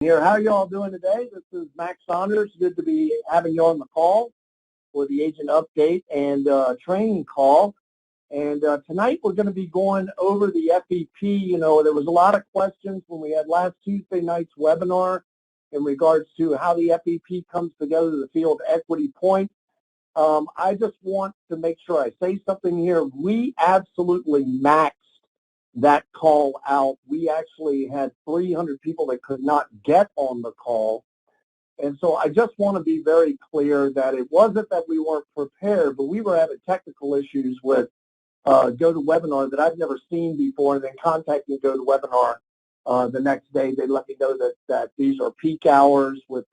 Here, how y'all doing today? This is Max Saunders. Good to be having you on the call for the agent update and training call. And tonight we're going to be going over the FEP. You know, there was a lot of questions when we had last Tuesday night's webinar in regards to how the FEP comes together, the field equity point. I just want to make sure I say something here. We absolutely maxed that call out. We actually had 300 people that could not get on the call. And so I just want to be very clear that it wasn't that we weren't prepared, but we were having technical issues with GoToWebinar that I've never seen before, and then contacting GoToWebinar the next day. They let me know that these are peak hours with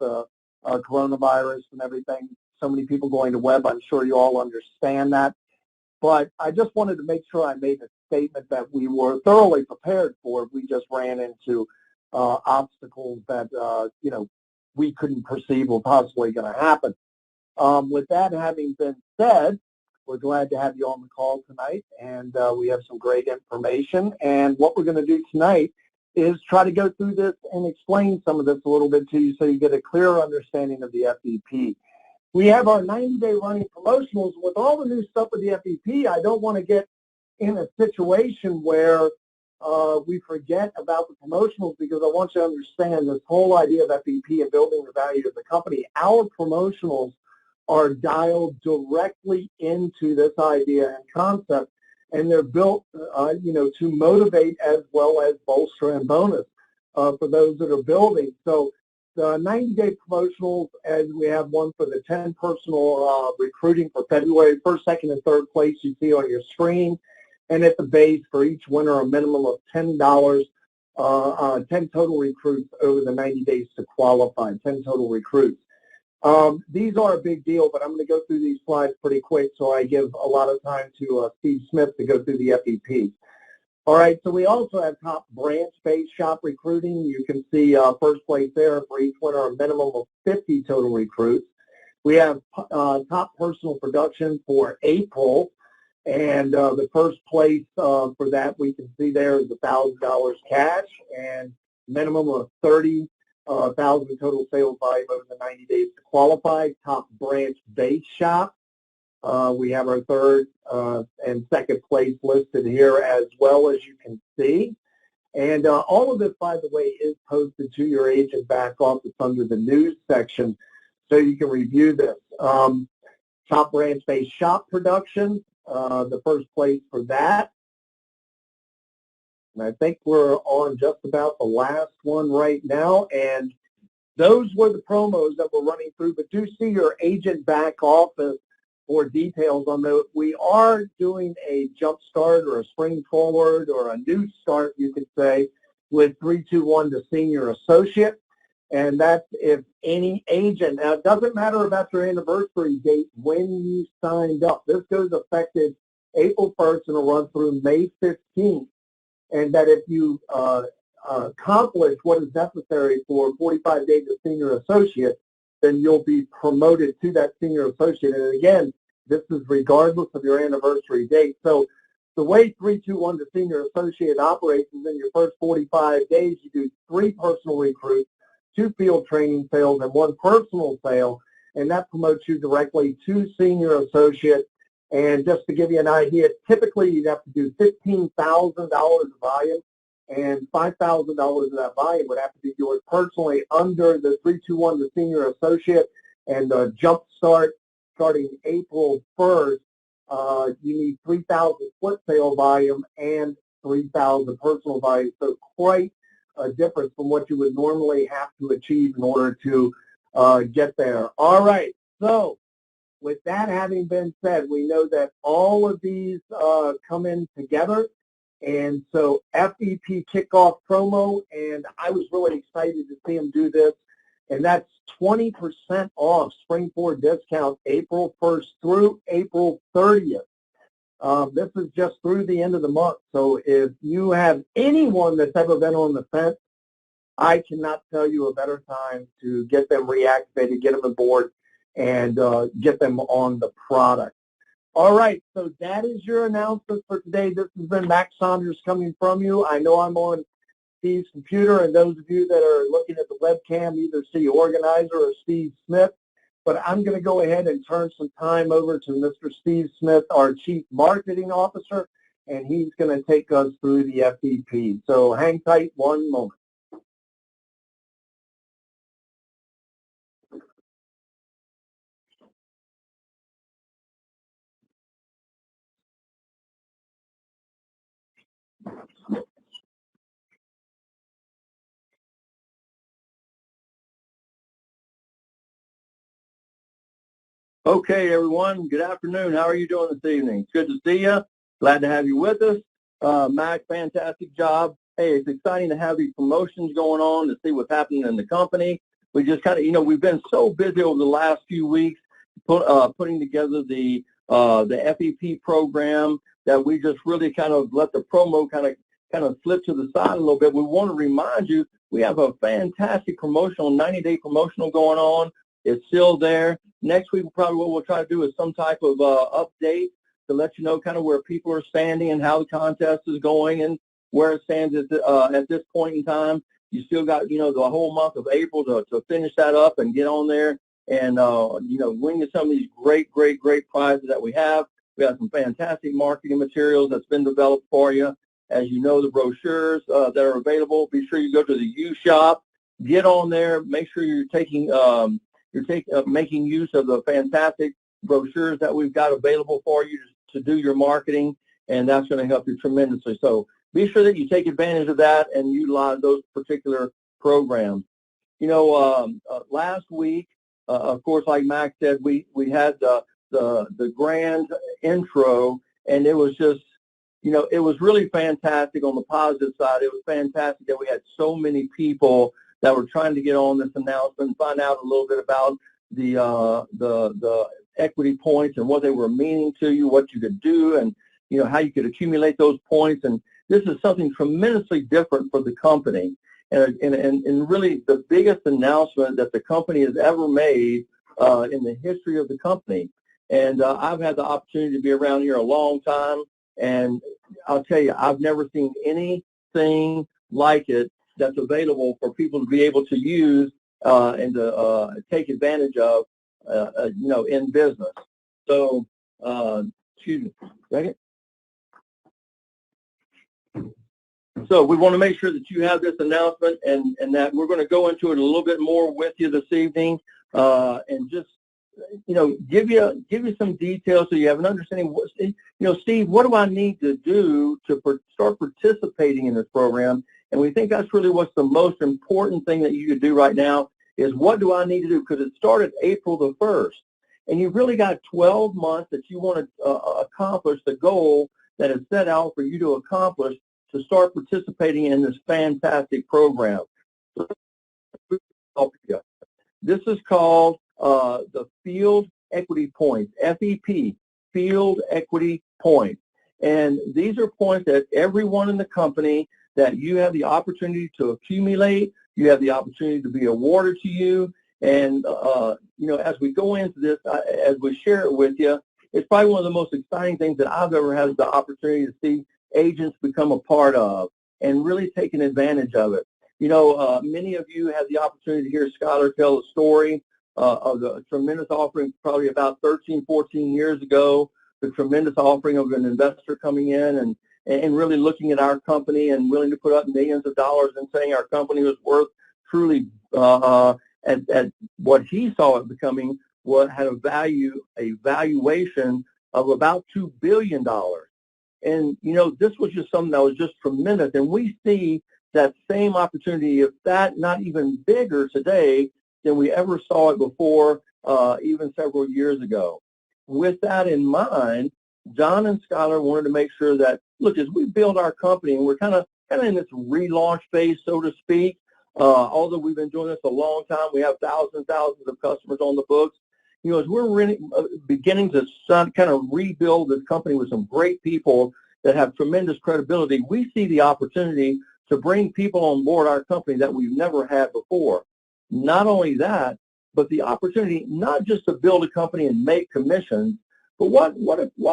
coronavirus and everything. So many people going to web. I'm sure you all understand that. But I just wanted to make sure I made a statement that we were thoroughly prepared for. We just ran into obstacles that, you know, we couldn't perceive were possibly going to happen. With that having been said, we're glad to have you on the call tonight, and we have some great information. And what we're going to do tonight is try to go through this and explain some of this a little bit to you so you get a clearer understanding of the FEP. We have our 90-day running promotionals. With all the new stuff with the FEP, I don't want to get in a situation where we forget about the promotionals, because I want you to understand this whole idea of FEP and building the value of the company. Our promotionals are dialed directly into this idea and concept, and they're built, you know, to motivate as well as bolster and bonus for those that are building. So the 90-day promotionals, as we have one for the 10 personal recruiting for February, first, second, and third place you see on your screen. And at the base for each winner, a minimum of $10, 10 total recruits over the 90 days to qualify, 10 total recruits. These are a big deal, but I'm going to go through these slides pretty quick so I give a lot of time to Steve Smith to go through the FEP. All right, so we also have top branch-based shop recruiting. You can see first place there for each winner, a minimum of 50 total recruits. We have top personal production for April, and the first place for that we can see there is $1,000 cash and minimum of 30,000 total sales volume over the 90 days to qualify. Top branch-based shop. We have our third and second place listed here as well, as you can see. And all of this, by the way, is posted to your agent back office under the news section, so you can review this. Top branch-based shop production, the first place for that. And I think we're on just about the last one right now. And those were the promos that we're running through, but do see your agent back office for details on those. We are doing a jump start or a spring forward or a new start, you could say, with 321 to senior associate. And that's if any agent, now it doesn't matter about your anniversary date when you signed up. This goes effective April 1st and will run through May 15th. And that if you accomplish what is necessary for 45 days of senior associate, then you'll be promoted to that senior associate. And again, this is regardless of your anniversary date. So the way 321 to senior associate operates is in your first 45 days, you do 3 personal recruits, 2 field training sales, and 1 personal sale, and that promotes you directly to senior associate. And just to give you an idea, typically you'd have to do $15,000 of volume, and $5,000 of that volume would have to be yours personally under the 321 to senior associate. And jump start starting April 1st, you need 3,000 split sale volume and 3,000 personal volume. So quite a difference from what you would normally have to achieve in order to get there. All right, so with that having been said, we know that all of these come in together. And so FEP kickoff promo, and I was really excited to see them do this, and that's 20% off spring forward discount April 1st through April 30th. This is just through the end of the month. So if you have anyone that's ever been on the fence, I cannot tell you a better time to get them reactivated, get them aboard, and get them on the product. All right, so that is your announcement for today. This has been Max Saunders coming from you. I know I'm on Steve's computer, and those of you that are looking at the webcam either see Organizer or Steve Smith. But I'm going to go ahead and turn some time over to Mr. Steve Smith, our Chief Marketing Officer, and he's going to take us through the FEP. So hang tight one moment. Okay, everyone. Good afternoon. How are you doing this evening? It's good to see you. Glad to have you with us. Mac, fantastic job. Hey, it's exciting to have these promotions going on to see what's happening in the company. We just kind of, we've been so busy over the last few weeks putting together the FEP program that we just really kind of let the promo kind of slip to the side a little bit. We want to remind you we have a fantastic promotional, 90-day promotional going on. It's still there. Next week, probably what we'll try to do is some type of update to let you know kind of where people are standing and how the contest is going and where it stands at this point in time. You still got, the whole month of April to finish that up and get on there and, win some of these great prizes that we have. We have some fantastic marketing materials that's been developed for you. As you know, the brochures that are available, be sure you go to the U Shop, get on there, make sure you're making use of the fantastic brochures that we've got available for you to do your marketing, and that's going to help you tremendously. So be sure that you take advantage of that and utilize those particular programs. Last week, of course, like Max said, we had the grand intro, and it was just, it was really fantastic on the positive side. It was fantastic that we had so many people that were trying to get on this announcement and find out a little bit about the equity points and what they were meaning to you, what you could do, and how you could accumulate those points. And this is something tremendously different for the company, and really the biggest announcement that the company has ever made in the history of the company. And I've had the opportunity to be around here a long time, and I'll tell you, I've never seen anything like it that's available for people to be able to use and to take advantage of, in business. So, excuse me, second. So we want to make sure that you have this announcement and that we're going to go into it a little bit more with you this evening and just, give you some details so you have an understanding. Steve, what do I need to do to start participating in this program? And we think that's really what's the most important thing that you could do right now is what do I need to do? Because it started April the 1st. And you've really got 12 months that you want to accomplish the goal that is set out for you to accomplish to start participating in this fantastic program. This is called the Field Equity Points, FEP, Field Equity Points. And these are points that everyone in the company that you have the opportunity to accumulate, you have the opportunity to be awarded to you. And, as we go into this, as we share it with you, it's probably one of the most exciting things that I've ever had the opportunity to see agents become a part of and really taking advantage of it. Many of you had the opportunity to hear Skylar tell a story of the tremendous offering probably about 13, 14 years ago, the tremendous offering of an investor coming in and really looking at our company and willing to put up millions of dollars and saying our company was worth truly at what he saw it becoming, what had a valuation of about $2 billion. And, this was just something that was just tremendous. And we see that same opportunity, if that not even bigger today than we ever saw it before, even several years ago. With that in mind, John and Skylar wanted to make sure that, look, as we build our company, and we're kind of in this relaunch phase, so to speak, although we've been doing this a long time, we have thousands of customers on the books. As we're really beginning to kind of rebuild this company with some great people that have tremendous credibility, we see the opportunity to bring people on board our company that we've never had before. Not only that, but the opportunity not just to build a company and make commissions, but what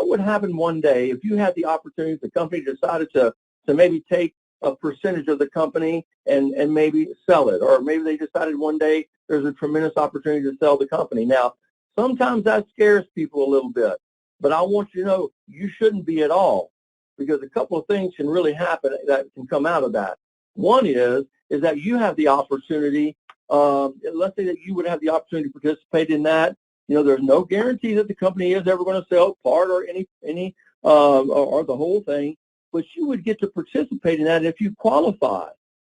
would happen one day if you had the opportunity, if the company decided to maybe take a percentage of the company and maybe sell it. Or maybe they decided one day there's a tremendous opportunity to sell the company. Now, sometimes that scares people a little bit, but I want you to know you shouldn't be at all, because a couple of things can really happen that can come out of that. One is that you have the opportunity, let's say that you would have the opportunity to participate in that. You know, there's no guarantee that the company is ever going to sell part or any or the whole thing, but you would get to participate in that if you qualify.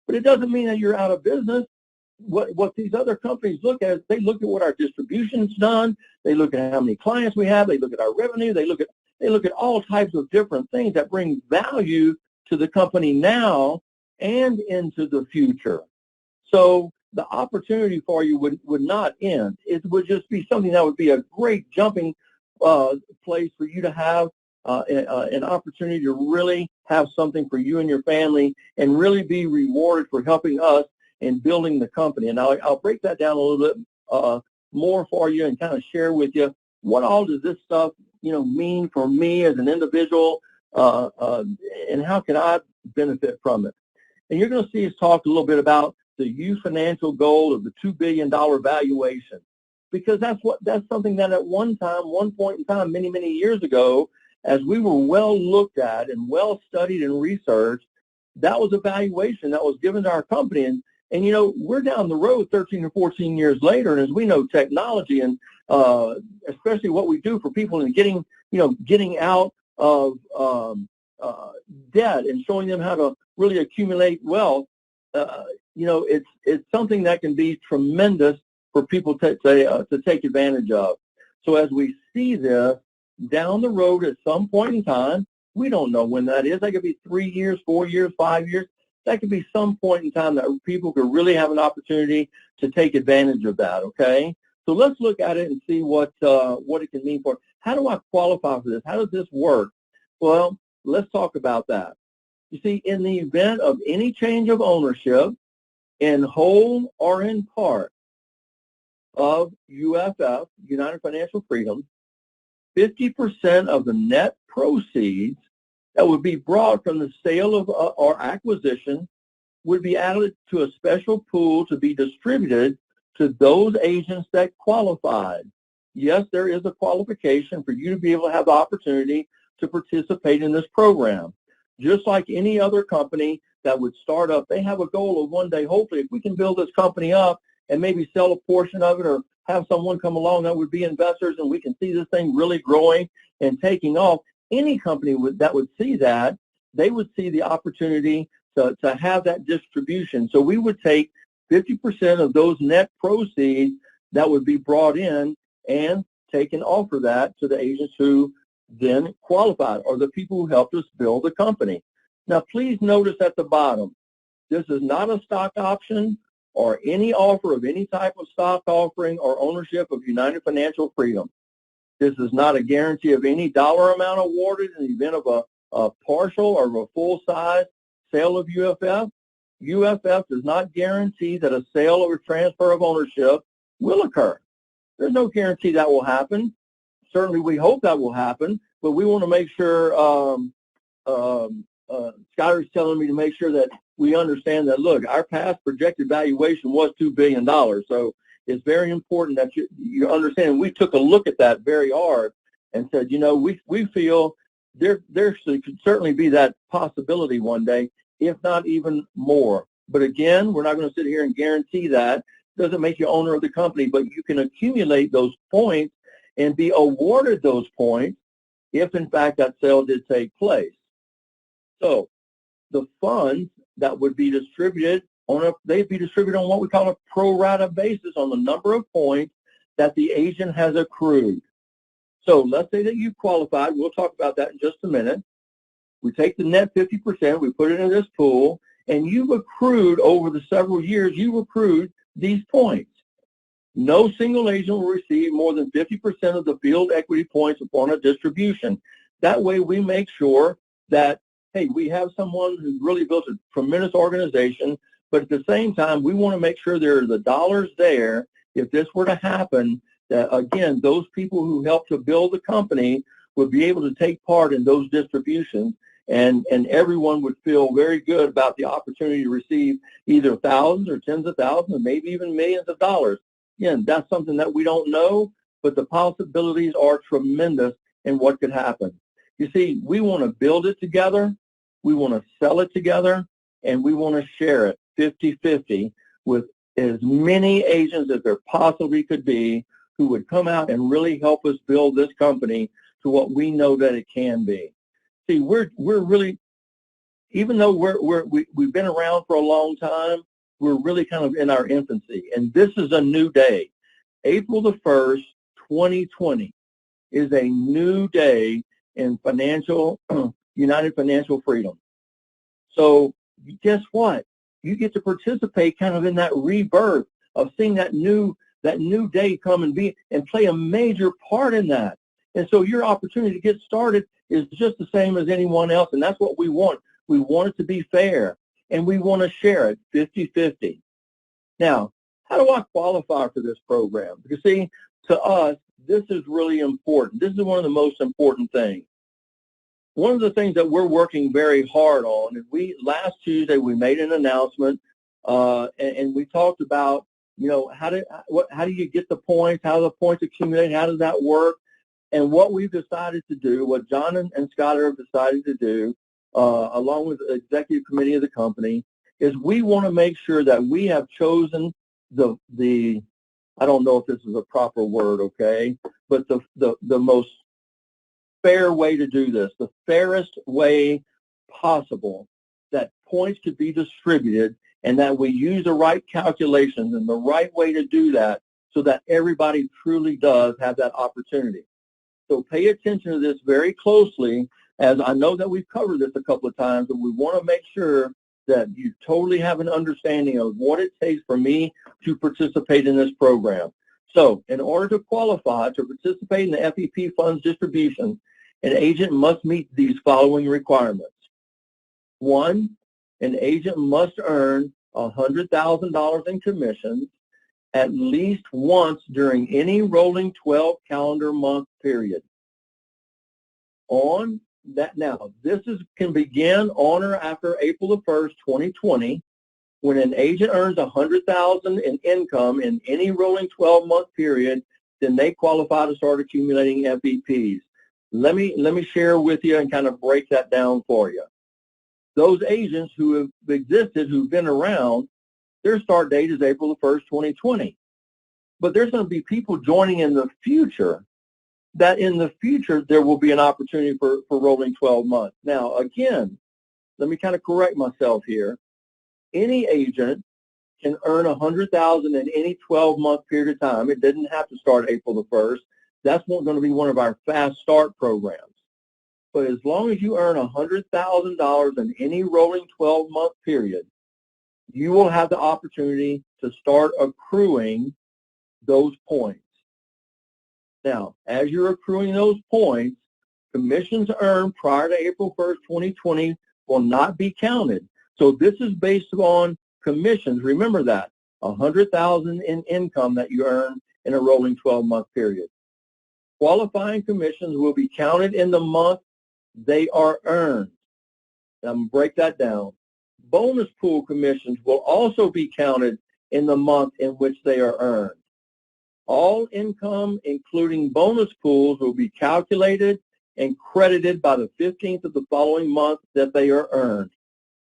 But it doesn't mean that you're out of business. What these other companies look at is they look at what our distribution's done. They look at how many clients we have. They look at our revenue. They look at all types of different things that bring value to the company now and into the future. So the opportunity for you would not end. It would just be something that would be a great jumping place for you to have an opportunity to really have something for you and your family and really be rewarded for helping us in building the company. And I'll break that down a little bit more for you and kind of share with you what all does this stuff, you know, mean for me as an individual, and how can I benefit from it. And you're going to see us talk a little bit about the UFinancial goal of the $2 billion valuation, because that's something that at one point in time, many, many years ago, as we were well looked at and well studied and researched, that was a valuation that was given to our company. And you know, we're down the road 13 or 14 years later, and as we know, technology and especially what we do for people and getting out of debt and showing them how to really accumulate wealth, you know, it's something that can be tremendous for people to take advantage of. So as we see this down the road at some point in time, we don't know when that is. That could be 3 years, 4 years, 5 years. That could be some point in time that people could really have an opportunity to take advantage of that, okay? So let's look at it and see what it can mean for. How do I qualify for this? How does this work? Well, let's talk about that. You see, in the event of any change of ownership, in whole or in part, of UFF, United Financial Freedom, 50% of the net proceeds that would be brought from the sale of or acquisition would be added to a special pool to be distributed to those agents that qualified. Yes, there is a qualification for you to be able to have the opportunity to participate in this program. Just like any other company that would start up, they have a goal of one day, hopefully, if we can build this company up and maybe sell a portion of it or have someone come along that would be investors and we can see this thing really growing and taking off. Any company that would see that, they would see the opportunity to have that distribution. So we would take 50% of those net proceeds that would be brought in and take and offer that to the agents who then qualified or the people who helped us build the company. Now, please notice at the bottom, this is not a stock option or any offer of any type of stock offering or ownership of United Financial Freedom. This is not a guarantee of any dollar amount awarded in the event of a partial or a full-size sale of UFF. UFF does not guarantee that a sale or a transfer of ownership will occur. There's no guarantee that will happen. Certainly we hope that will happen, but we want to make sure, Skyler's telling me to make sure that we understand that, look, our past projected valuation was $2 billion. So it's very important that you understand. We took a look at that very hard and said, you know, we feel there could certainly be that possibility one day, if not even more. But again, we're not going to sit here and guarantee that. It doesn't make you owner of the company, but you can accumulate those points and be awarded those points if, in fact, that sale did take place. So the funds that would be distributed they'd be distributed on what we call a pro rata basis on the number of points that the agent has accrued. So let's say that you've qualified. We'll talk about that in just a minute. We take the net 50%, we put it in this pool, and you've accrued over the several years, you've accrued these points. No single agent will receive more than 50% of the field equity points upon a distribution. That way we make sure that, hey, we have someone who's really built a tremendous organization, but at the same time, we want to make sure there are the dollars there if this were to happen, that, again, those people who helped to build the company would be able to take part in those distributions. and everyone would feel very good about the opportunity to receive either thousands or tens of thousands or maybe even millions of dollars. Again, that's something that we don't know, but the possibilities are tremendous in what could happen. You see, we want to build it together, we want to sell it together, and we want to share it 50-50 with as many agents as there possibly could be who would come out and really help us build this company to what we know that it can be. See, we're really, even though we've been around for a long time, we're really kind of in our infancy. And this is a new day. April the 1st, 2020 is a new day in United Financial Freedom. So guess what? You get to participate kind of in that rebirth of seeing that new day come and play a major part in that. And so your opportunity to get started is just the same as anyone else, and that's what we want. We want it to be fair, and we want to share it 50-50. Now, how do I qualify for this program? Because see, to us, this is really important. This is one of the most important things. One of the things that we're working very hard on, and last Tuesday we made an announcement, and we talked about, how do you get the points? How do the points accumulate? How does that work? And what we've decided to do, what John and Scott have decided to do, along with the executive committee of the company, is we want to make sure that we have chosen the I don't know if this is a proper word, okay, but the most fair way to do this, the fairest way possible, that points could be distributed and that we use the right calculations and the right way to do that so that everybody truly does have that opportunity. So pay attention to this very closely, as I know that we've covered this a couple of times, but we want to make sure that you totally have an understanding of what it takes for me to participate in this program. So in order to qualify to participate in the FEP funds distribution, an agent must meet these following requirements. 1, an agent must earn $100,000 in commissions at least once during any rolling 12 calendar month period. On that, now, this can begin on or after April the 1st, 2020. When an agent earns $100,000 in income in any rolling 12-month period, then they qualify to start accumulating FEPs. Let me share with you and kind of break that down for you. Those agents who have existed, who've been around, their start date is April the 1st, 2020. But there's going to be people joining in the future that in the future there will be an opportunity for rolling 12 months. Now, again, let me kind of correct myself here. Any agent can earn $100,000 in any 12-month period of time. It didn't have to start April the 1st. That's going to be one of our fast start programs. But as long as you earn $100,000 in any rolling 12-month period, you will have the opportunity to start accruing those points. Now, as you're accruing those points, commissions earned prior to April 1st, 2020 will not be counted. So this is based on commissions. Remember that, $100,000 in income that you earn in a rolling 12-month period. Qualifying commissions will be counted in the month they are earned. I'm going to break that down. Bonus pool commissions will also be counted in the month in which they are earned. All income, including bonus pools, will be calculated and credited by the 15th of the following month that they are earned.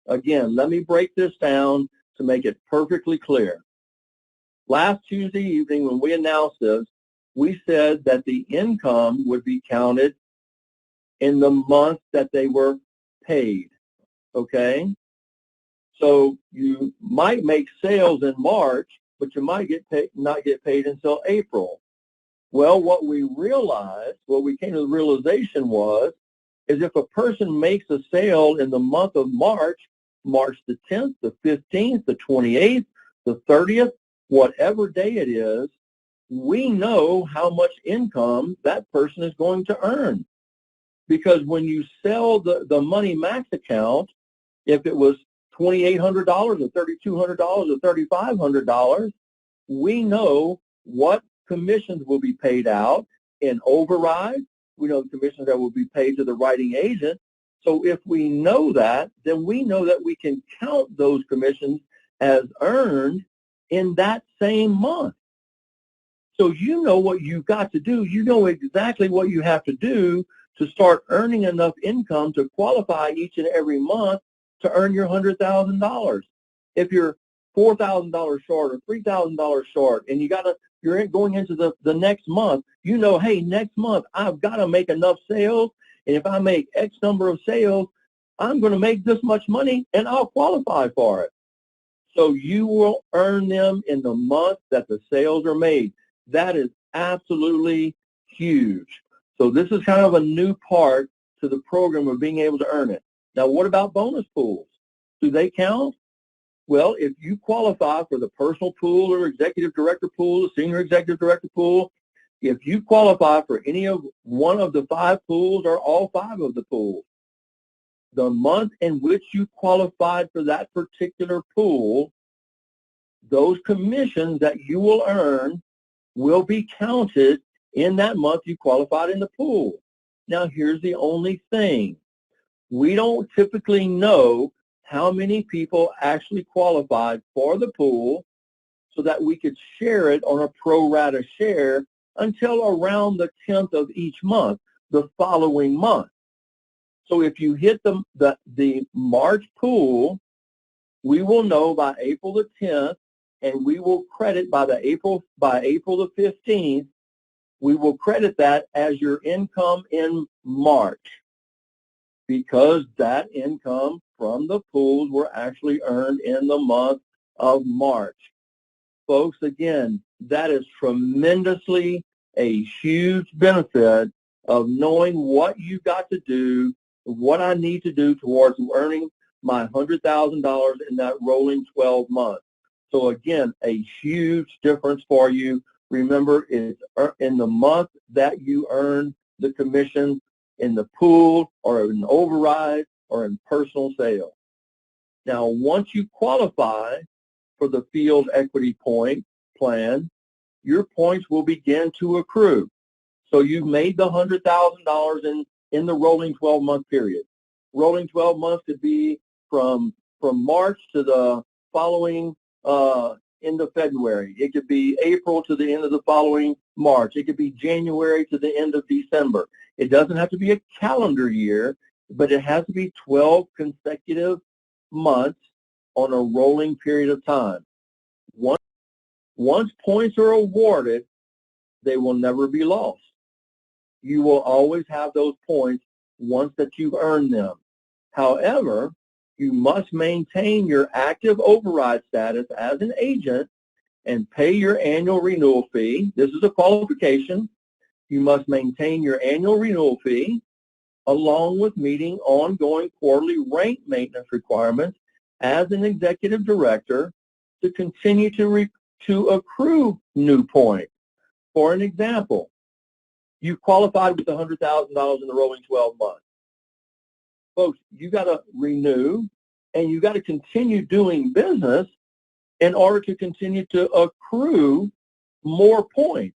Again, let me break this down to make it perfectly clear. Last Tuesday evening when we announced this, we said that the income would be counted in the month that they were paid, okay? So you might make sales in March, but you might not get paid until April. Well, what we came to the realization is if a person makes a sale in the month of March, March the 10th, the 15th, the 28th, the 30th, whatever day it is, we know how much income that person is going to earn. Because when you sell the Money Max account, if it was $2,800 or $3,200 or $3,500, we know what commissions will be paid out in override. We know the commissions that will be paid to the writing agent, So if we know that, then we know that we can count those commissions as earned in that same month. So you know what you've got to do. You know exactly what you have to do to start earning enough income to qualify each and every month to earn your $100,000. If you're $4,000 short or $3,000 short and you're going into the next month, you know, hey, next month I've got to make enough sales, and if I make X number of sales, I'm going to make this much money and I'll qualify for it. So you will earn them in the month that the sales are made. That is absolutely huge. So this is kind of a new part to the program of being able to earn it. Now, what about bonus pools? Do they count? Well, if you qualify for the personal pool or executive director pool, the senior executive director pool, if you qualify for any of one of the 5 pools or all 5 of the pools, the month in which you qualified for that particular pool, those commissions that you will earn will be counted in that month you qualified in the pool. Now, here's the only thing. We don't typically know how many people actually qualified for the pool so that we could share it on a pro rata share until around the 10th of each month, the following month. So if you hit the March pool, we will know by April the 10th, and we will credit by April the 15th, we will credit that as your income in March, because that income from the pools were actually earned in the month of March. Folks, again, that is tremendously a huge benefit of knowing what you got to do, what I need to do towards earning my $100,000 in that rolling 12 months. So again, a huge difference for you. Remember, it's in the month that you earn the commission in the pool or in override or in personal sale. Now, once you qualify for the field equity point plan, your points will begin to accrue. So you've made the $100,000 in the rolling 12-month period. Rolling 12 months could be from March to the following end of February. It could be April to the end of the following March. It could be January to the end of December. It doesn't have to be a calendar year, but it has to be 12 consecutive months on a rolling period of time. Once points are awarded, they will never be lost. You will always have those points once that you've earned them. However, you must maintain your active override status as an agent and pay your annual renewal fee. This is a qualification. You must maintain your annual renewal fee along with meeting ongoing quarterly rank maintenance requirements as an executive director to continue to accrue new points. For an example, you qualified with $100,000 in the rolling 12 months. Folks, you got to renew and you got to continue doing business in order to continue to accrue more points.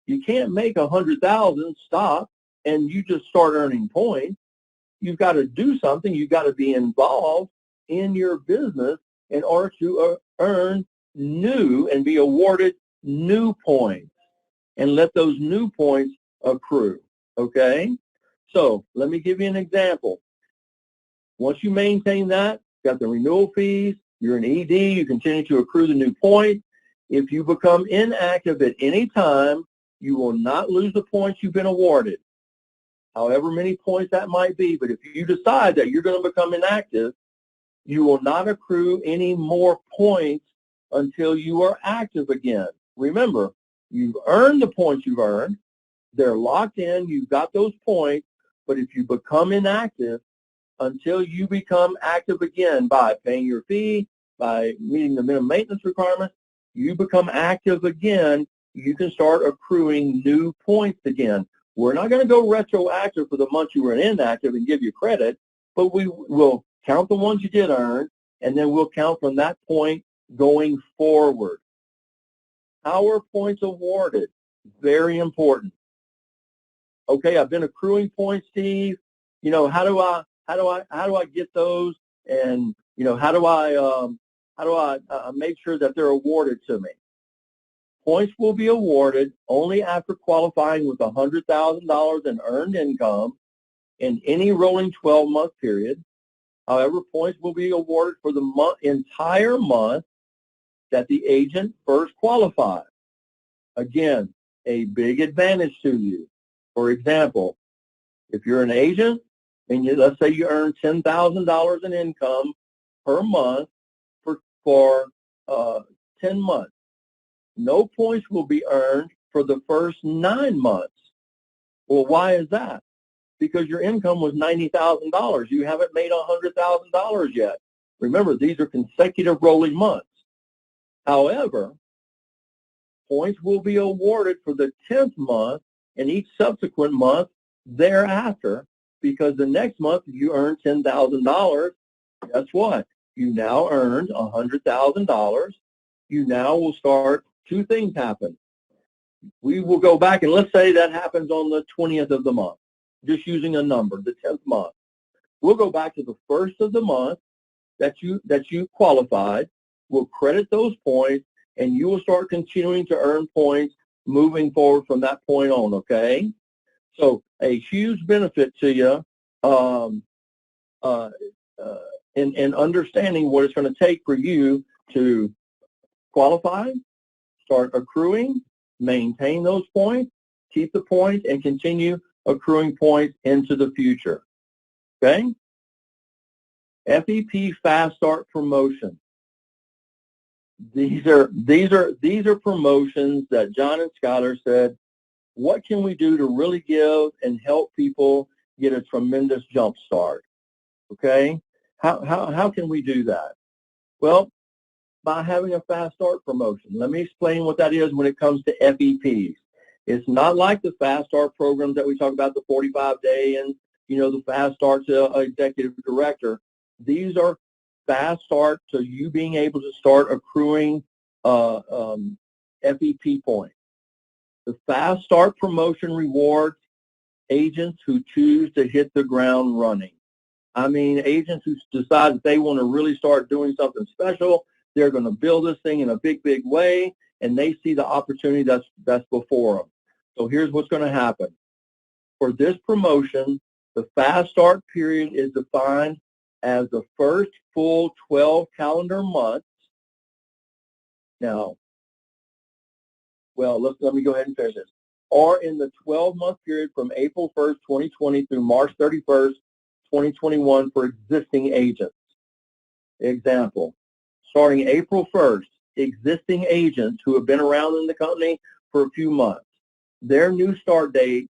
You can't make 100,000, stop, and you just start earning points. You've got to do something. You've got to be involved in your business in order to earn new and be awarded new points and let those new points accrue, okay? So let me give you an example. Once you maintain that, got the renewal fees, you're an ED, you continue to accrue the new points. If you become inactive at any time, you will not lose the points you've been awarded, however many points that might be. But if you decide that you're going to become inactive, you will not accrue any more points until you are active again. Remember, you've earned the points you've earned. They're locked in. You've got those points. But if you become inactive, until you become active again by paying your fee, by meeting the minimum maintenance requirements, you become active again, you can start accruing new points again. We're not going to go retroactive for the month you were inactive and give you credit, but we will count the ones you did earn, and then we'll count from that point going forward. How are points awarded? Very important. Okay, I've been accruing points, Steve. You know, how how do I get those? And how do I make sure that they're awarded to me? Points will be awarded only after qualifying with $100,000 in earned income in any rolling 12-month period. However, points will be awarded for the entire month that the agent first qualifies. Again, a big advantage to you. For example, if you're an agent and let's say you earn $10,000 in income per month for 10 months, no points will be earned for the first 9 months. Well, why is that? Because your income was $90,000. You haven't made $100,000 yet. Remember, these are consecutive rolling months. However, points will be awarded for the 10th month and each subsequent month thereafter, because the next month you earn $10,000. Guess what? You now earned $100,000. You now will start, two things happen. We will go back, and let's say that happens on the 20th of the month, just using a number, the 10th month. We'll go back to the first of the month that you qualified. We'll credit those points, and you will start continuing to earn points moving forward from that point on, okay? So a huge benefit to you in understanding what it's going to take for you to qualify, start accruing, maintain those points, keep the points, and continue accruing points into the future. Okay? FEP Fast Start Promotion. These are promotions that John and Skylar said, what can we do to really give and help people get a tremendous jump start? Okay? How can we do that? Well, by having a fast start promotion. Let me explain what that is when it comes to FEPs. It's not like the fast start programs that we talk about, the 45-day and the fast start to executive director. These are fast start to you being able to start accruing FEP points. The fast start promotion rewards agents who choose to hit the ground running. I mean, agents who decide that they want to really start doing something special. They're going to build this thing in a big, big way, and they see the opportunity that's before them. So here's what's going to happen. For this promotion, the fast start period is defined as the first full 12 calendar months. Now, well, let me go ahead and finish this. Or in the 12-month period from April 1st, 2020 through March 31st, 2021 for existing agents. Example, starting April 1st, existing agents who have been around in the company for a few months, their new start date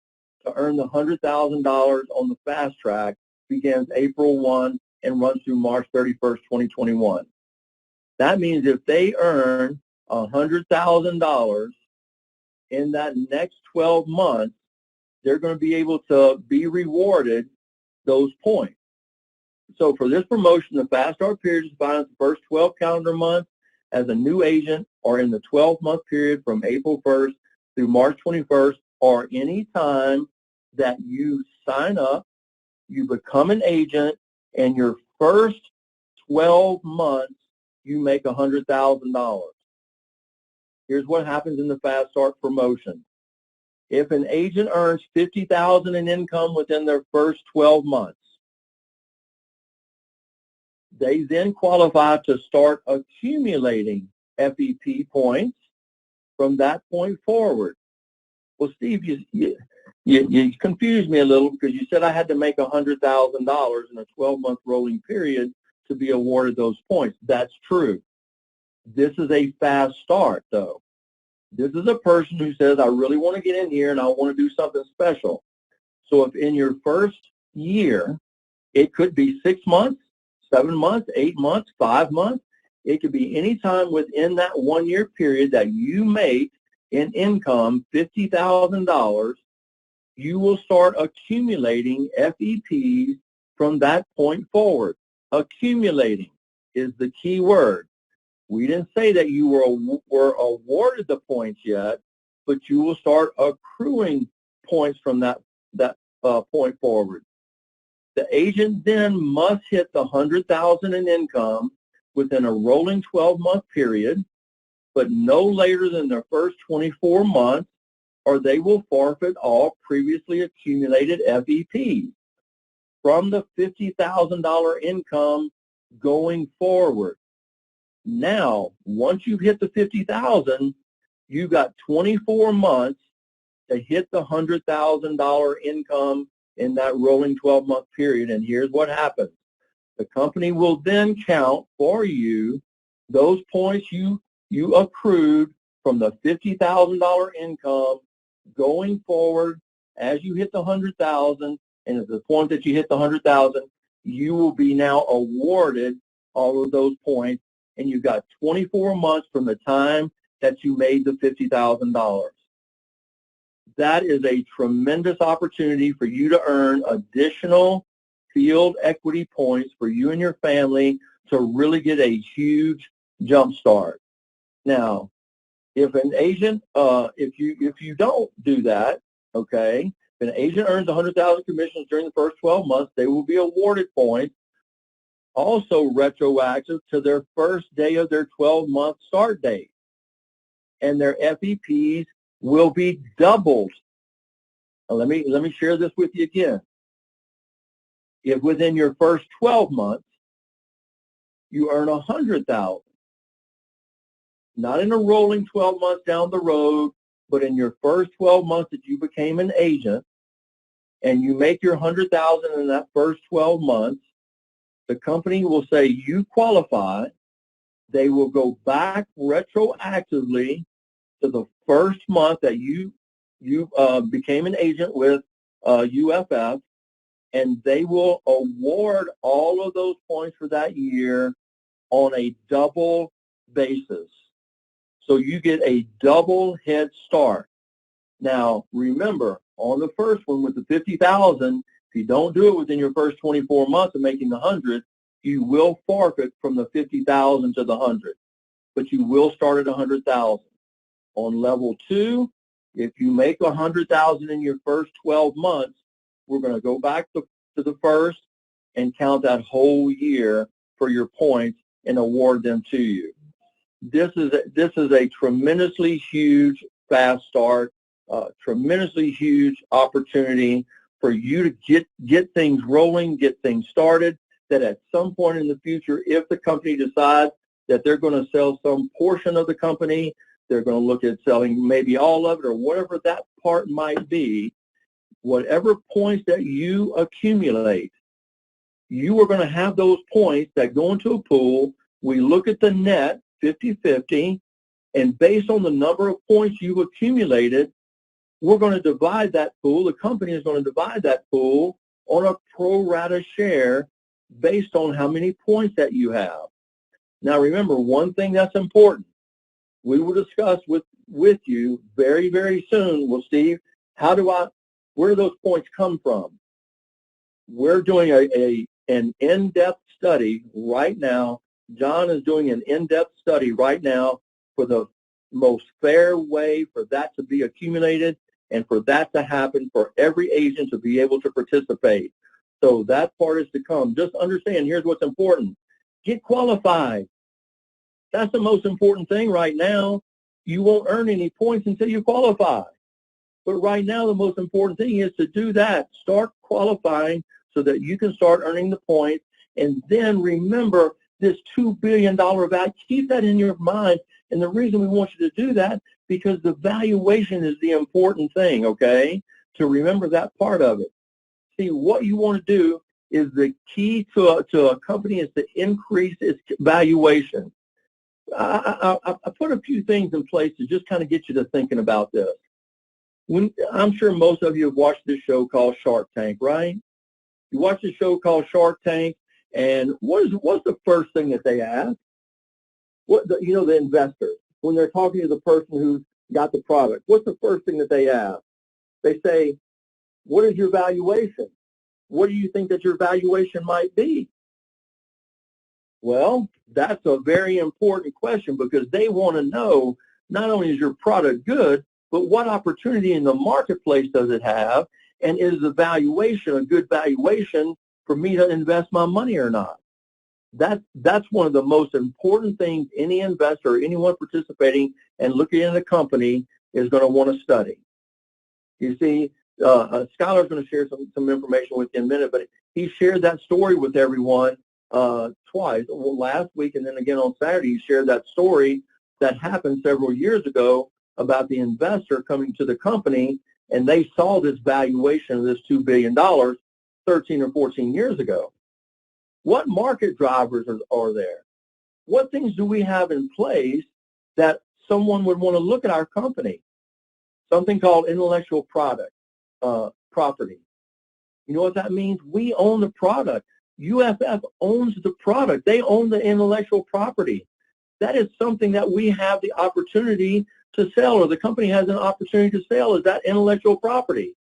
to earn the $100,000 on the fast track begins April 1 and runs through March 31st, 2021. That means if they earn $100,000 in that next 12 months, they're going to be able to be rewarded those points. So for this promotion, the fast start period is defined as the first 12 calendar months as a new agent, or in the 12-month period from April 1st through March 21st, or any time that you sign up, you become an agent, and your first 12 months, you make $100,000. Here's what happens in the fast start promotion. If an agent earns $50,000 in income within their first 12 months, they then qualify to start accumulating FEP points from that point forward. Well, Steve, you confused me a little because you said I had to make $100,000 in a 12-month rolling period to be awarded those points. That's true. This is a fast start, though. This is a person who says, I really want to get in here and I want to do something special. So if in your first year, it could be 6 months, 7 months, 8 months, 5 months. It could be any time within that 1 year period that you make in income $50,000, you will start accumulating FEPs from that point forward. Accumulating is the key word. We didn't say that you were awarded the points yet, but you will start accruing points from that point forward. The agent then must hit the $100,000 in income within a rolling 12-month period, but no later than their first 24 months, or they will forfeit all previously accumulated FEPs from the $50,000 income going forward. Now, once you've hit the $50,000, you've got 24 months to hit the $100,000 income in that rolling 12-month period. And here's what happens. The company will then count for you those points you accrued from the $50,000 income going forward as you hit the $100,000. And at the point that you hit the $100,000, you will be now awarded all of those points. And you've got 24 months from the time that you made the $50,000. That is a tremendous opportunity for you to earn additional field equity points for you and your family to really get a huge jump start. Now, if an agent, if you don't do that, okay, if an agent earns 100,000 commissions during the first 12 months, they will be awarded points, also retroactive to their first day of their 12-month start date. And their FEPs will be doubled. Now, let me share this with you again. If within your first 12 months you earn 100,000, not in a rolling 12 months down the road, but in your first 12 months that you became an agent, and you make your 100,000 in that first 12 months, the company will say you qualify. They will go back retroactively to the first month that you became an agent with UFF, and they will award all of those points for that year on a double basis. So you get a double head start. Now, remember, on the first one with the 50,000, if you don't do it within your first 24 months of making the 100, you will forfeit from the 50,000 to the 100, but you will start at 100,000. On level 2, if you make 100,000 in your first 12 months, we're going to go back to the first and count that whole year for your points and award them to you. This is a tremendously huge fast start, tremendously huge opportunity for you to get things rolling, get things started, that at some point in the future, if the company decides that they're going to sell some portion of the company, they're going to look at selling maybe all of it or whatever that part might be, whatever points that you accumulate, you are going to have those points that go into a pool. We look at the net 50-50, and based on the number of points you've accumulated, we're going to divide that pool. The company is going to divide that pool on a pro rata share based on how many points that you have. Now remember, one thing that's important, we will discuss with you very, very soon. Well, Steve, where do those points come from? We're doing an in-depth study right now. John is doing an in-depth study right now for the most fair way for that to be accumulated and for that to happen for every agent to be able to participate. So that part is to come. Just understand, here's what's important. Get qualified. That's the most important thing right now. You won't earn any points until you qualify. But right now, the most important thing is to do that. Start qualifying so that you can start earning the points. And then remember this $2 billion value. Keep that in your mind. And the reason we want you to do that, because the valuation is the important thing, okay? To remember that part of it. See, what you want to do is the key to a company is to increase its valuation. I put a few things in place to just kind of get you to thinking about this. I'm sure most of you have watched this show called Shark Tank, right? You watch the show called Shark Tank, and what's the first thing that they ask? The investors, when they're talking to the person who's got the product, what's the first thing that they ask? They say, what is your valuation? What do you think that your valuation might be? Well, that's a very important question because they want to know not only is your product good, but what opportunity in the marketplace does it have, and is the valuation a good valuation for me to invest my money or not? That's one of the most important things any investor, anyone participating and looking in a company is going to want to study. You see, Skylar's going to share some information with you in a minute, but he shared that story with everyone twice, last week and then again on Saturday. He shared that story that happened several years ago about the investor coming to the company, and they saw this valuation of this $2 billion 13 or 14 years ago. What market drivers are there? What things do we have in place that someone would want to look at our company? Something called intellectual property. You know what that means? We own the product. UFF owns the product. They own the intellectual property. That is something that we have the opportunity to sell, or the company has an opportunity to sell, is that intellectual property.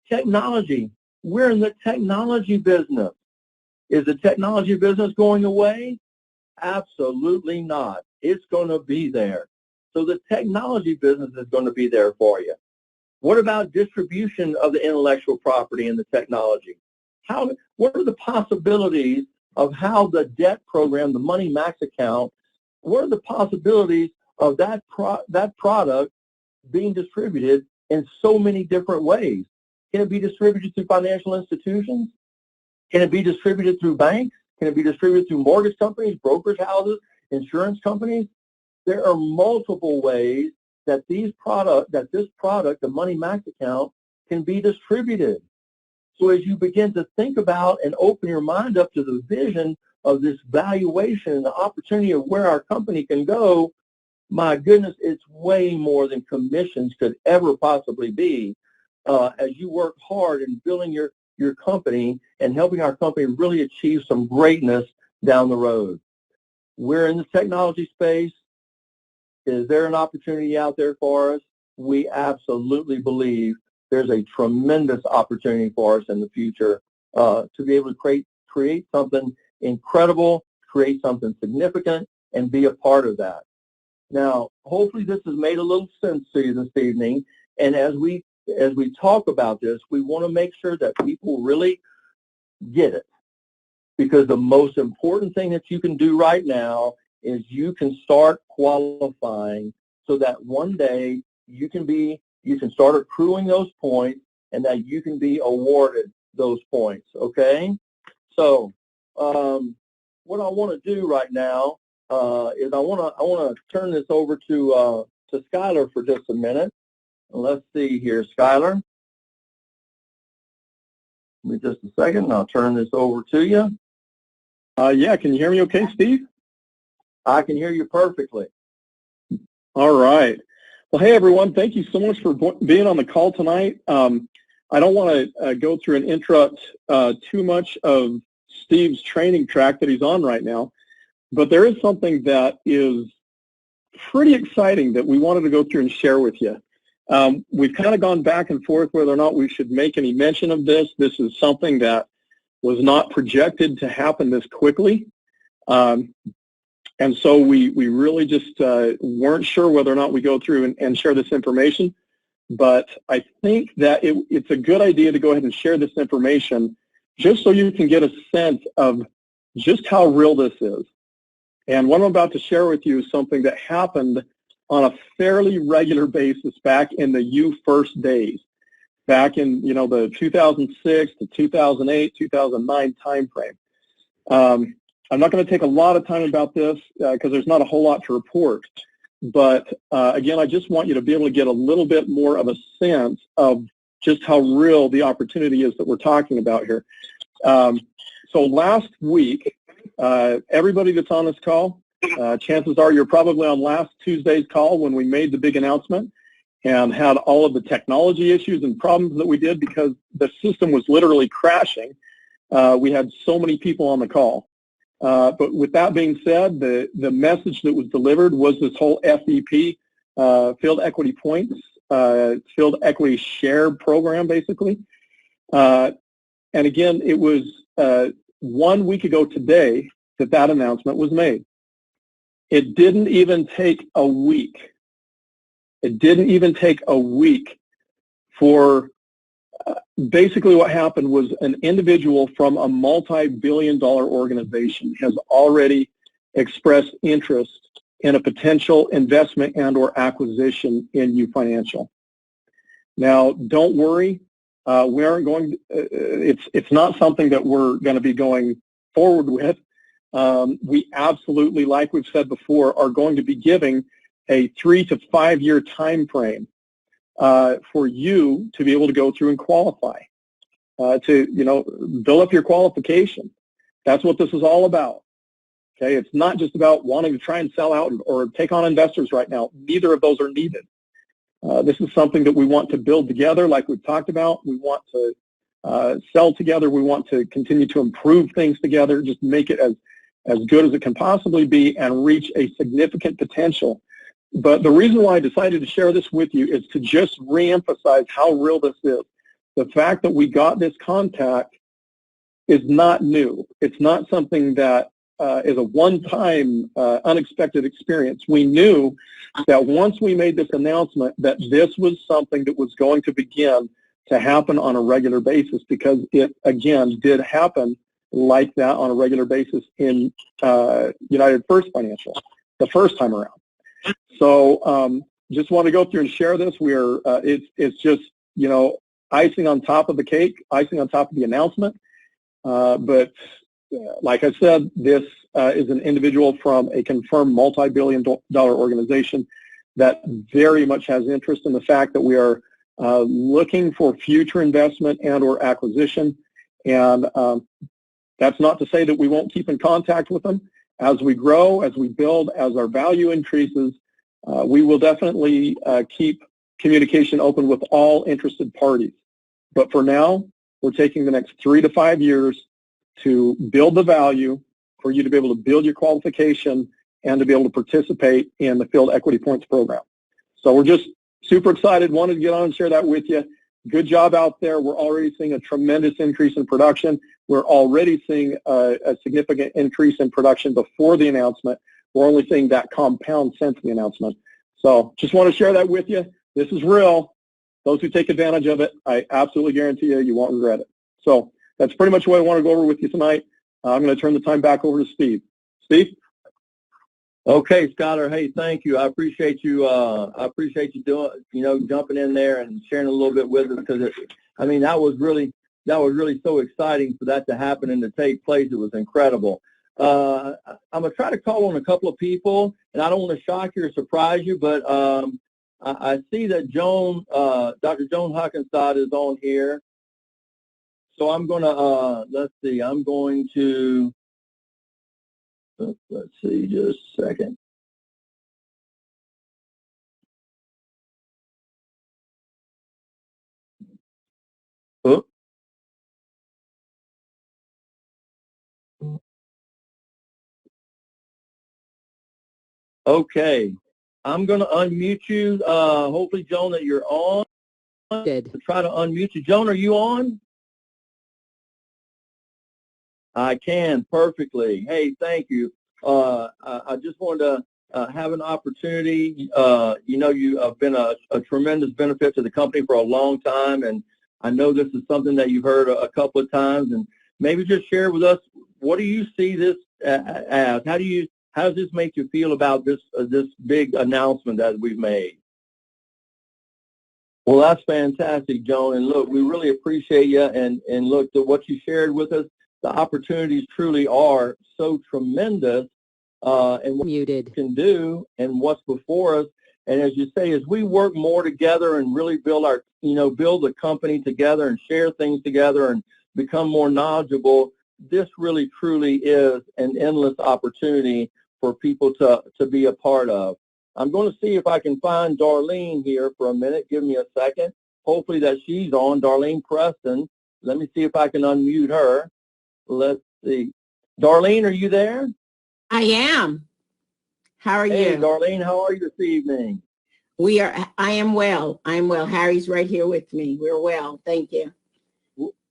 Technology. We're in the technology business. Is the technology business going away? Absolutely not. It's going to be there. So the technology business is going to be there for you. What about distribution of the intellectual property and the technology? What are the possibilities of how the debt program, the Money Max account, what are the possibilities of that product being distributed in so many different ways? Can it be distributed through financial institutions? Can it be distributed through banks? Can it be distributed through mortgage companies, brokerage houses, insurance companies? There are multiple ways that this product, the Money Max account, can be distributed. So as you begin to think about and open your mind up to the vision of this valuation and the opportunity of where our company can go, my goodness, it's way more than commissions could ever possibly be as you work hard in building your company and helping our company really achieve some greatness down the road. We're in the technology space. Is there an opportunity out there for us? We absolutely believe there's a tremendous opportunity for us in the future to be able to create something incredible, create something significant, and be a part of that. Now, hopefully this has made a little sense to you this evening, and as we talk about this, we want to make sure that people really get it, because the most important thing that you can do right now is you can start qualifying so that one day you can start accruing those points and that you can be awarded those points, okay? So what I want to do right now is I want to turn this over to Skylar for just a minute. Let's see here, Skylar. Give me just a second, and I'll turn this over to you. Yeah, can you hear me okay, Steve? I can hear you perfectly. All right. Well, hey, everyone. Thank you so much for being on the call tonight. I don't want to go through and interrupt too much of Steve's training track that he's on right now, but there is something that is pretty exciting that we wanted to go through and share with you. We've kind of gone back and forth whether or not we should make any mention of this. This is something that was not projected to happen this quickly. And so we really just weren't sure whether or not we go through and share this information. But I think that it's a good idea to go ahead and share this information just so you can get a sense of just how real this is. And what I'm about to share with you is something that happened on a fairly regular basis back in the UFirst days, back in the 2006 to 2008, 2009 timeframe. I'm not going to take a lot of time about this because there's not a whole lot to report. But again, I just want you to be able to get a little bit more of a sense of just how real the opportunity is that we're talking about here. So last week, everybody that's on this call, chances are you're probably on last Tuesday's call when we made the big announcement and had all of the technology issues and problems that we did because the system was literally crashing. We had so many people on the call. But with that being said, the message that was delivered was this whole FEP, Field Equity Points, Field Equity Share program, basically. And again, it was 1 week ago today that announcement was made. It didn't even take a week. It didn't even take a week for basically what happened was an individual from a multi-billion-dollar organization has already expressed interest in a potential investment and or acquisition in UFinancial. Now, don't worry. We aren't going. It's not something that we're going to be going forward with. We absolutely, like we've said before, are going to be giving a 3 to 5 year time frame for you to be able to go through and qualify, to build up your qualification. That's what this is all about. Okay, it's not just about wanting to try and sell out or take on investors right now. Neither of those are needed. This is something that we want to build together, like we've talked about. We want to sell together. We want to continue to improve things together, just make it as good as it can possibly be and reach a significant potential. But the reason why I decided to share this with you is to just reemphasize how real this is. The fact that we got this contact is not new. It's not something that is a one-time unexpected experience. We knew that once we made this announcement that this was something that was going to begin to happen on a regular basis, because it, again, did happen like that on a regular basis in United First Financial the first time around. So just want to go through and share this. It's just, icing on top of the cake, icing on top of the announcement. But like I said, this is an individual from a confirmed multi-billion-dollar organization that very much has interest in the fact that we are looking for future investment and or acquisition. And that's not to say that we won't keep in contact with them. As we grow, as we build, as our value increases, we will definitely keep communication open with all interested parties. But for now, we're taking the next 3 to 5 years to build the value for you to be able to build your qualification and to be able to participate in the Field Equity Points program. So we're just super excited, wanted to get on and share that with you. Good job out there. We're already seeing a tremendous increase in production. We're already seeing a significant increase in production before the announcement. We're only seeing that compound since the announcement. So just want to share that with you. This is real. Those who take advantage of it, I absolutely guarantee you won't regret it. So that's pretty much what I want to go over with you tonight. I'm going to turn the time back over to Steve. Steve? Okay, Skylar. Hey, thank you. I appreciate you. I appreciate you doing, jumping in there and sharing a little bit with us, because that was really so exciting for that to happen and to take place. It was incredible. I'm gonna try to call on a couple of people, and I don't want to shock you or surprise you, but I see that Dr. Joan Huckenstad is on here. So I'm going to, let's see, just a second. Oh. Okay. I'm going to unmute you. Hopefully, Joan, that you're on. Did. Try to unmute you. Joan, are you on? I can, perfectly. Hey, thank you. I just wanted to have an opportunity. You have been a tremendous benefit to the company for a long time, and I know this is something that you've heard a couple of times, and maybe just share with us, what do you see this as? How does this make you feel about this big announcement that we've made? Well, that's fantastic, Joan, and look, we really appreciate you, and look, to what you shared with us, the opportunities truly are so tremendous, and what we can do and what's before us. And as you say, as we work more together and really build the company together and share things together and become more knowledgeable, this really truly is an endless opportunity for people to be a part of. I'm going to see if I can find Darlene here for a minute. Give me a second. Hopefully that she's on, Darlene Preston. Let me see if I can unmute her. Let's see. Darlene, are you there? I am. How are you? Hey, Darlene, how are you this evening? I am well. I'm well. Harry's right here with me. We're well. Thank you.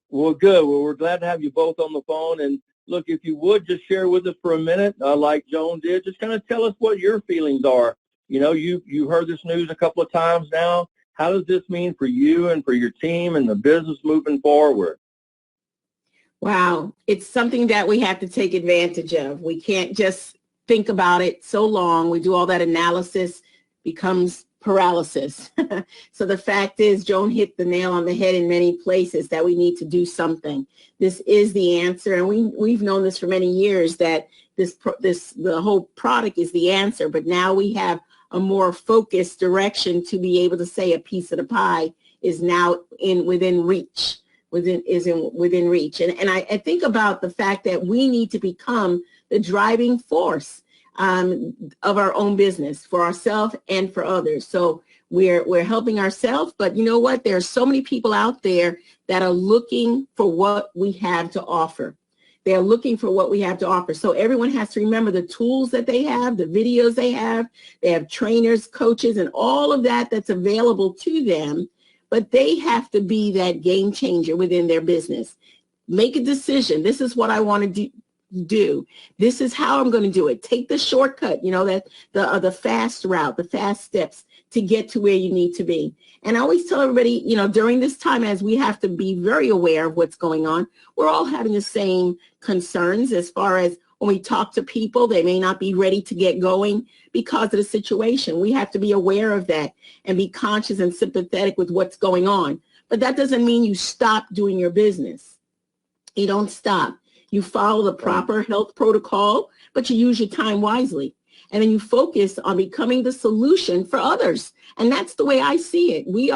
Well, good. Well, we're glad to have you both on the phone. And look, if you would just share with us for a minute, like Joan did, just kind of tell us what your feelings are. You've heard this news a couple of times now. How does this mean for you and for your team and the business moving forward? Wow, it's something that we have to take advantage of. We can't just think about it so long. We do all that analysis, becomes paralysis. So the fact is, Joan hit the nail on the head in many places that we need to do something. This is the answer, and we've known this for many years that the whole product is the answer. But now we have a more focused direction to be able to say a piece of the pie is now within reach. Within reach. And I think about the fact that we need to become the driving force of our own business for ourselves and for others. So we're helping ourselves, but you know what? There are so many people out there that are looking for what we have to offer. They're looking for what we have to offer. So everyone has to remember the tools that they have, the videos they have trainers, coaches, and all of that that's available to them. But they have to be that game changer within their business. Make a decision. This is what I want to do. This is how I'm going to do it. Take the shortcut, that the fast route, the fast steps to get to where you need to be. And I always tell everybody, during this time, as we have to be very aware of what's going on, we're all having the same concerns as far as when we talk to people, they may not be ready to get going because of the situation. We have to be aware of that and be conscious and sympathetic with what's going on. But that doesn't mean you stop doing your business. You don't stop. You follow the proper health protocol, but you use your time wisely. And then you focus on becoming the solution for others. And that's the way I see it. We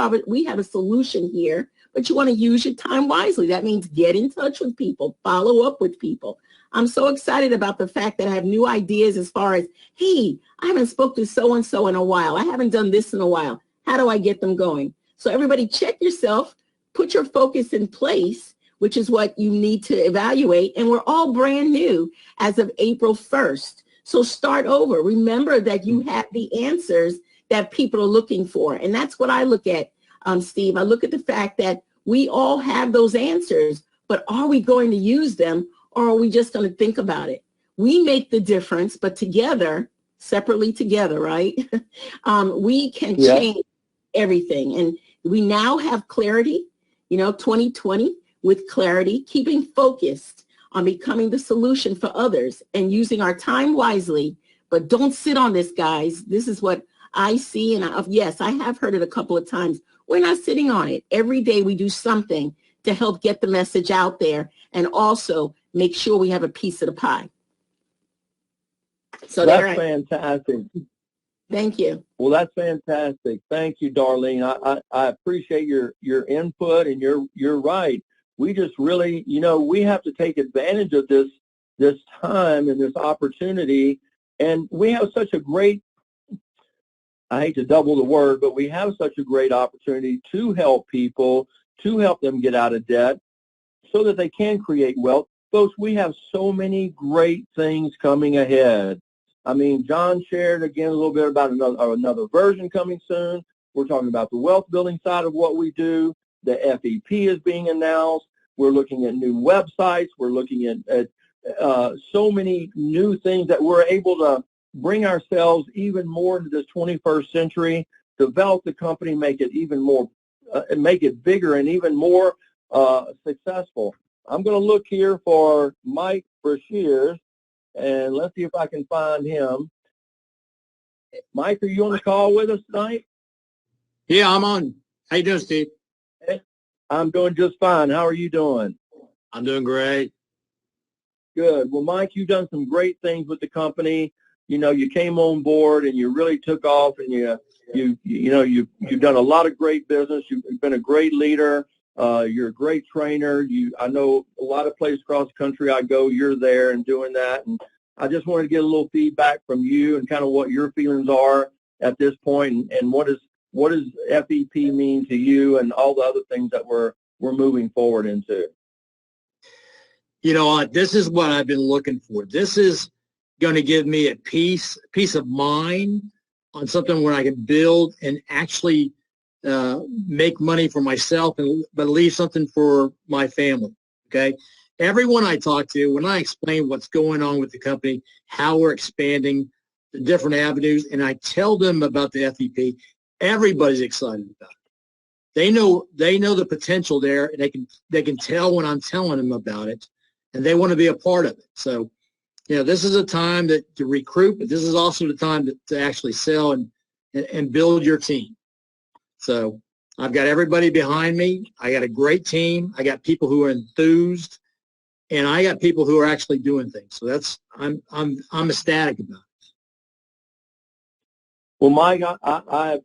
have a solution here, but you want to use your time wisely. That means get in touch with people, follow up with people. I'm so excited about the fact that I have new ideas as far as, hey, I haven't spoken to so-and-so in a while. I haven't done this in a while. How do I get them going? So everybody check yourself, put your focus in place, which is what you need to evaluate. And we're all brand new as of April 1st. So start over. Remember that you have the answers that people are looking for. And that's what I look at, Steve. I look at the fact that we all have those answers, but are we going to use them? Or are we just going to think about it? We make the difference, but together, separately together, right? We can change everything. And we now have clarity, 2020 with clarity, keeping focused on becoming the solution for others and using our time wisely. But don't sit on this, guys. This is what I see. And yes, I have heard it a couple of times. We're not sitting on it. Every day we do something to help get the message out there and also make sure we have a piece of the pie. So that's fantastic. Thank you. Well, that's fantastic. Thank you, Darlene. I appreciate your input, and you're right. We just really, we have to take advantage of this time and this opportunity. And we have such a great, I hate to double the word, but we have such a great opportunity to help people, to help them get out of debt so that they can create wealth. Folks, we have so many great things coming ahead. I mean, John shared again a little bit about another version coming soon. We're talking about the wealth building side of what we do. The FEP is being announced. We're looking at new websites. We're looking at so many new things that we're able to bring ourselves even more into this 21st century, develop the company, make it even more, make it bigger and even more successful. I'm going to look here for Mike Brashears, and let's see if I can find him. Mike, are you on the call with us tonight? Yeah, I'm on. How you doing, Steve? I'm doing just fine. How are you doing? I'm doing great. Good. Well, Mike, you've done some great things with the company. You came on board and you really took off, and you've done a lot of great business. You've been a great leader. You're a great trainer. I know a lot of places across the country I go, you're there and doing that. And I just wanted to get a little feedback from you and kind of what your feelings are at this point, and what does FEP mean to you, and all the other things that we're moving forward into. This is what I've been looking for. This is going to give me a peace of mind on something where I can build and actually make money for myself, but leave something for my family, okay? Everyone I talk to, when I explain what's going on with the company, how we're expanding, the different avenues, and I tell them about the FEP, everybody's excited about it. they know the potential there, and they can tell when I'm telling them about it, and they want to be a part of it. So, this is a time to recruit, but this is also the time to actually sell and build your team. So I've got everybody behind me. I got a great team. I got people who are enthused, and I got people who are actually doing things. So I'm ecstatic about it. Well, Mike, I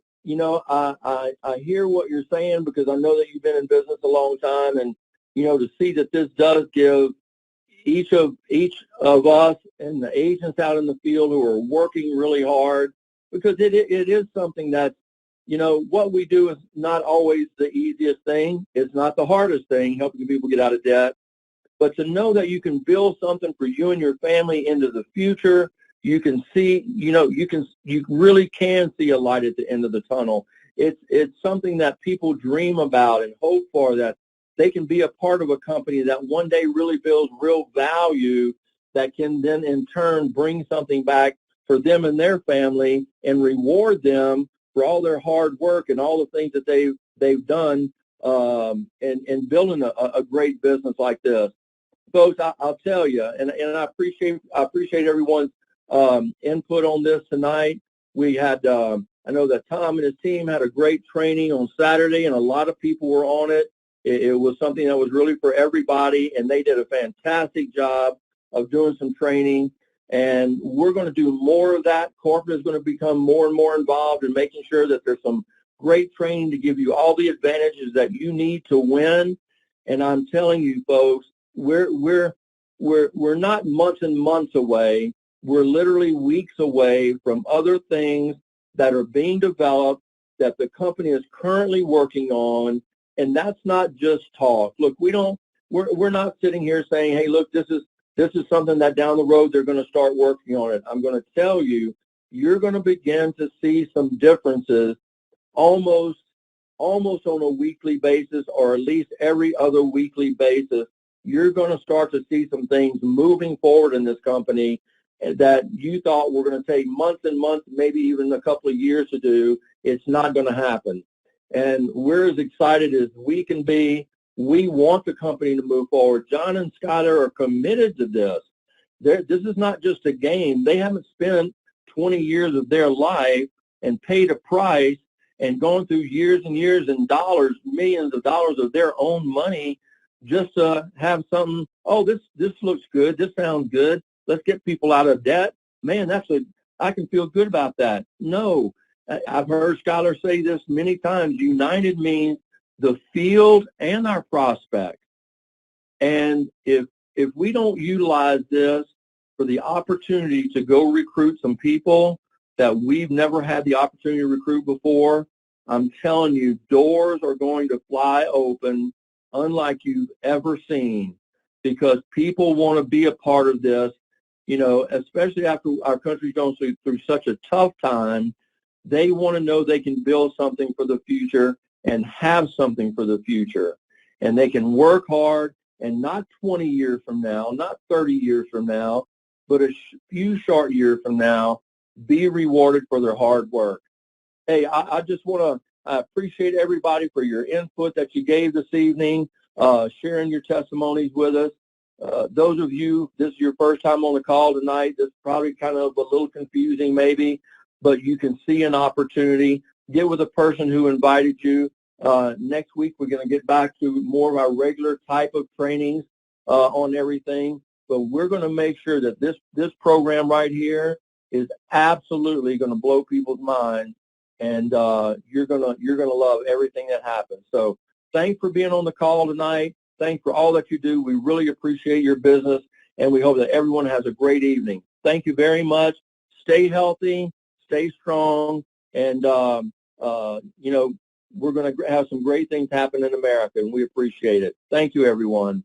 hear what you're saying, because I know that you've been in business a long time, and to see that this does give each of us and the agents out in the field who are working really hard, because it is something that, what we do is not always the easiest thing. It's not the hardest thing, helping people get out of debt. But to know that you can build something for you and your family into the future, you can see, you really can see a light at the end of the tunnel. It's something that people dream about and hope for, that they can be a part of a company that one day really builds real value, that can then in turn bring something back for them and their family and reward them for all their hard work and all the things that they've done in building a great business like this. Folks, I'll tell you, and I appreciate everyone's input on this tonight. We had, I know that Tom and his team had a great training on Saturday, and a lot of people were on it. It was something that was really for everybody, and they did a fantastic job of doing some training. And we're going to do more of that. Corporate is going to become more and more involved in making sure that there's some great training to give you all the advantages that you need to win. And I'm telling you, folks, we're not months and months away. We're literally weeks away from other things that are being developed that the company is currently working on, and that's not just talk. Look, we're not sitting here saying, hey, look, this is something that down the road they're going to start working on it. I'm going to tell you, you're going to begin to see some differences almost on a weekly basis, or at least every other weekly basis. You're going to start to see some things moving forward in this company that you thought were going to take months and months, maybe even a couple of years to do. It's not going to happen. And we're as excited as we can be. We want the company to move forward. John and Skylar are committed to this. This is not just a game. They haven't spent 20 years of their life and paid a price and gone through years and years and dollars, millions of dollars of their own money, just to have something, oh, this looks good, this sounds good, let's get people out of debt. Man, I can feel good about that. No, I've heard Skylar say this many times, united means the field and our prospects. And if we don't utilize this for the opportunity to go recruit some people that we've never had the opportunity to recruit before, I'm telling you, doors are going to fly open unlike you've ever seen, because people want to be a part of this, especially after our country's going through such a tough time. They want to know they can build something for the future and have something for the future. And they can work hard, and not 20 years from now, not 30 years from now, but a few short years from now, be rewarded for their hard work. Hey, I just want to appreciate everybody for your input that you gave this evening, sharing your testimonies with us. Those of you, this is your first time on the call tonight, this is probably kind of a little confusing maybe, but you can see an opportunity. Get with the person who invited you. Next week, we're going to get back to more of our regular type of trainings on everything, but we're going to make sure that this program right here is absolutely going to blow people's minds, and you're gonna love everything that happens. So thanks for being on the call tonight. Thanks for all that you do. We really appreciate your business, and we hope that everyone has a great evening. Thank you very much. Stay healthy, stay strong, and we're going to have some great things happen in America, and we appreciate it. Thank you, everyone.